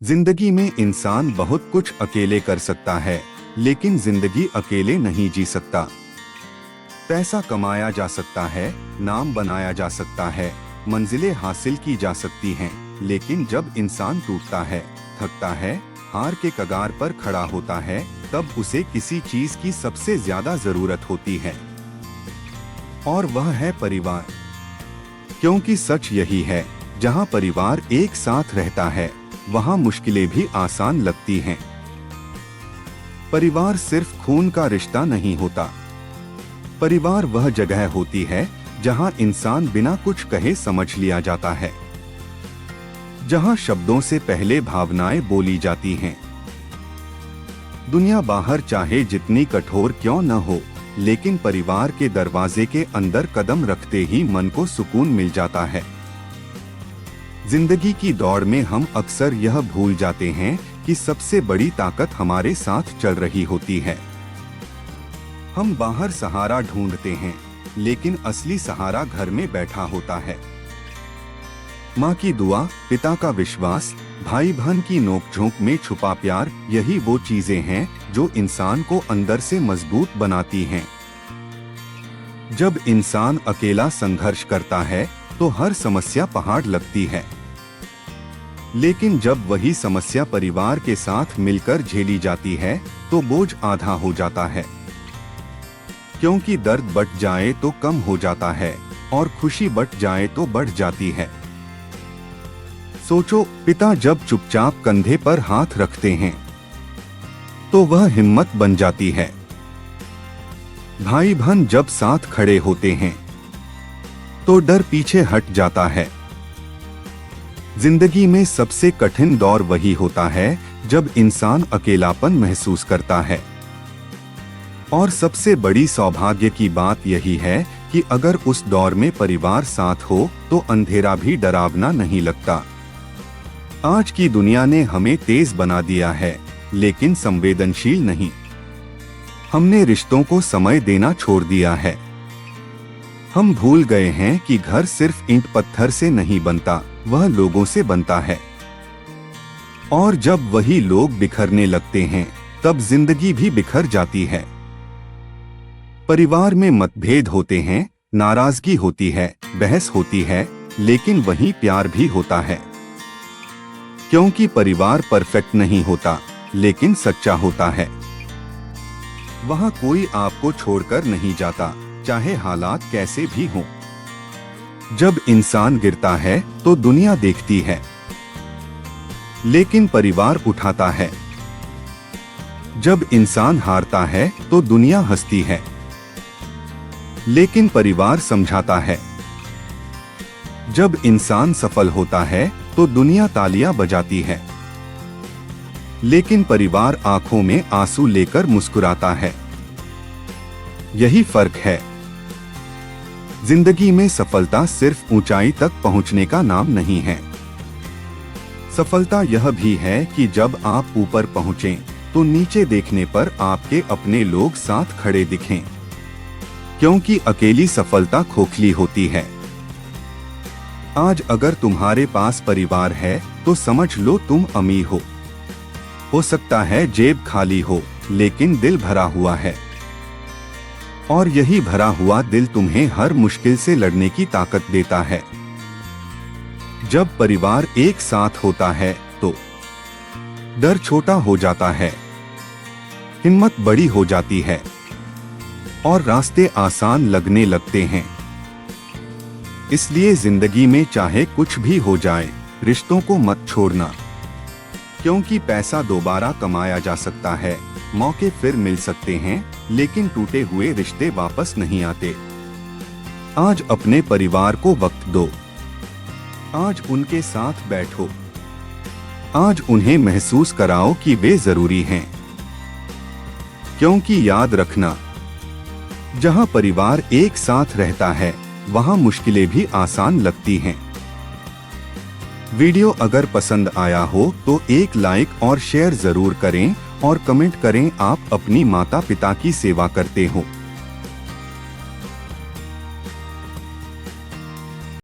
जिंदगी में इंसान बहुत कुछ अकेले कर सकता है, लेकिन जिंदगी अकेले नहीं जी सकता। पैसा कमाया जा सकता है, नाम बनाया जा सकता है, मंजिलें हासिल की जा सकती हैं, लेकिन जब इंसान टूटता है, थकता है, हार के कगार पर खड़ा होता है, तब उसे किसी चीज की सबसे ज्यादा जरूरत होती है, और वह है परिवार। क्योंकि सच यही है, जहां परिवार एक साथ रहता है, वहां मुश्किलें भी आसान लगती हैं। परिवार सिर्फ खून का रिश्ता नहीं होता। परिवार वह जगह होती है जहां इंसान बिना कुछ कहे समझ लिया जाता है, जहां शब्दों से पहले भावनाएं बोली जाती हैं। दुनिया बाहर चाहे जितनी कठोर क्यों न हो, लेकिन परिवार के दरवाजे के अंदर कदम रखते ही मन को सुकून मिल जाता है। जिंदगी की दौड़ में हम अक्सर यह भूल जाते हैं कि सबसे बड़ी ताकत हमारे साथ चल रही होती है। हम बाहर सहारा ढूंढते हैं, लेकिन असली सहारा घर में बैठा होता है। माँ की दुआ, पिता का विश्वास, भाई बहन की नोकझोंक में छुपा प्यार, यही वो चीजें हैं जो इंसान को अंदर से मजबूत बनाती हैं। जब इंसान अकेला संघर्ष करता है, तो हर समस्या पहाड़ लगती है, लेकिन जब वही समस्या परिवार के साथ मिलकर झेली जाती है, तो बोझ आधा हो जाता है। क्योंकि दर्द बट जाए तो कम हो जाता है, और खुशी बट जाए तो बढ़ जाती है। सोचो, पिता जब चुपचाप कंधे पर हाथ रखते हैं, तो वह हिम्मत बन जाती है। भाई बहन जब साथ खड़े होते हैं, तो डर पीछे हट जाता है। जिंदगी में सबसे कठिन दौर वही होता है जब इंसान अकेलापन महसूस करता है। और सबसे बड़ी सौभाग्य की बात यही है कि अगर उस दौर में परिवार साथ हो, तो अंधेरा भी डरावना नहीं लगता। आज की दुनिया ने हमें तेज बना दिया है, लेकिन संवेदनशील नहीं। हमने रिश्तों को समय देना छोड़ दिया है। हम भूल गए हैं कि घर सिर्फ ईंट पत्थर से नहीं बनता, वह लोगों से बनता है। और जब वही लोग बिखरने लगते हैं, तब जिंदगी भी बिखर जाती है। परिवार में मतभेद होते हैं, नाराजगी होती है, बहस होती है, लेकिन वहीं प्यार भी होता है। क्योंकि परिवार परफेक्ट नहीं होता, लेकिन सच्चा होता है। वहां कोई आपको छोड़कर नहीं जाता, चाहे हालात कैसे भी हों। जब इंसान गिरता है, तो दुनिया देखती है, लेकिन परिवार उठाता है। जब इंसान हारता है, तो दुनिया हंसती है, लेकिन परिवार समझाता है। जब इंसान सफल होता है, तो दुनिया तालियां बजाती है, लेकिन परिवार आंखों में आंसू लेकर मुस्कुराता है। यही फर्क है। जिंदगी में सफलता सिर्फ ऊंचाई तक पहुंचने का नाम नहीं है। सफलता यह भी है कि जब आप ऊपर पहुंचें, तो नीचे देखने पर आपके अपने लोग साथ खड़े दिखें। क्योंकि अकेली सफलता खोखली होती है। आज अगर तुम्हारे पास परिवार है, तो समझ लो तुम अमीर हो। हो सकता है जेब खाली हो, लेकिन दिल भरा हुआ है। और यही भरा हुआ दिल तुम्हें हर मुश्किल से लड़ने की ताकत देता है। जब परिवार एक साथ होता है, तो डर छोटा हो जाता है, हिम्मत बड़ी हो जाती है, और रास्ते आसान लगने लगते हैं। इसलिए जिंदगी में चाहे कुछ भी हो जाए, रिश्तों को मत छोड़ना। क्योंकि पैसा दोबारा कमाया जा सकता है, मौके फिर मिल सकते हैं, लेकिन टूटे हुए रिश्ते वापस नहीं आते। आज अपने परिवार को वक्त दो। आज उनके साथ बैठो। आज उन्हें महसूस कराओ कि वे जरूरी हैं। क्योंकि याद रखना, जहां परिवार एक साथ रहता है, वहां मुश्किलें भी आसान लगती हैं। वीडियो अगर पसंद आया हो, तो एक लाइक और शेयर जरूर करें, और कमेंट करें आप अपनी माता पिता की सेवा करते हो।